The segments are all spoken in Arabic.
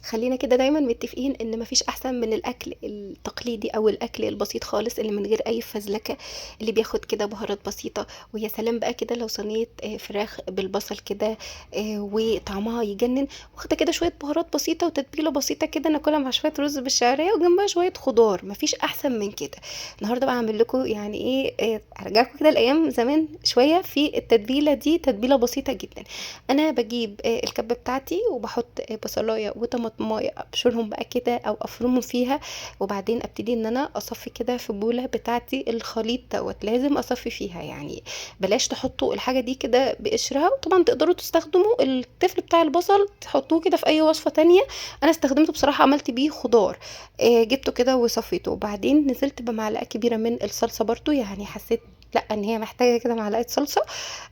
خلّينا كده دايمًا متفقين إن ما فيش أحسن من الأكل التقليدي أو الأكل البسيط خالص اللي من غير أي فزلكة، اللي بياخد كده بهارات بسيطة، ويا سلام بقى كده لو صينية فراخ بالبصل كده وطعمها يجنن، واخدة كده شوية بهارات بسيطة وتتبيلة بسيطة كده، ناكلها مع شوية رز بالشعرية وجنبها شوية خضار، ما فيش أحسن من كده. النهارده بقى هاعمل لكم يعني إيه، هارجعكم كده لأيام زمان شوية في التتبيلة دي، تتبيلة بسيطة جدًا. أنا باجيب الكبة بتاعتي وباحط بصلاية وطماطماية أبشرهم بقى كده أو أفرمهم فيها، وبعدين أبتدي إن أنا أصفّي كده في البولة بتاعتي الخليط دوّة، لازم أصفّي فيها، يعني بلاش تحطّوا الحاجة دي كده بقشرها، وطبعًا تقدروا تستخدموا التفل بتاع البصل تحطّوه كده في أي وصفة تانية، أنا استخدمته بصراحة عملت بيه خضار، جِبته كده وصفّيته، وبعدين نزلت بمعلقة كبيرة من الصلصة برضه، يعني حسّيت لأ إن هي محتاجة كده معلقة صلصة،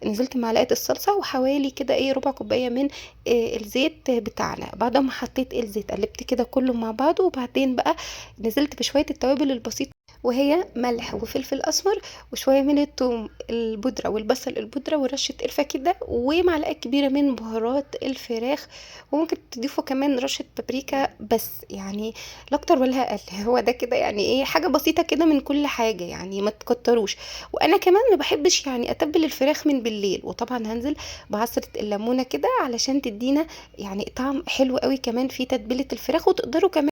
نزلت بمعلقة الصلصة وحوالي كده إيه ربع كوباية من الزيت بتاعنا. بعد ما حطيت الزيت قلبت كده كله مع بعضه، وبعدين بقى نزلت بشوية التوابل البسيطة، وهي ملح وفلفل اسمر وشويه من الثوم البودره والبصل البودره ورشه قرفه كده ومعلقه كبيره من بهارات الفراخ، وممكن تضيفوا كمان رشه بابريكا، بس يعني لا اكتر ولا اقل. هو ده كده يعني ايه حاجه بسيطه كده من كل حاجه، يعني ما تكتروش. وانا كمان ما بحبش يعني اتبل الفراخ من بالليل، وطبعا هنزل بعصره الليمونه كده علشان تدينا يعني طعم حلو قوي كمان في تتبيله الفراخ، وتقدروا كمان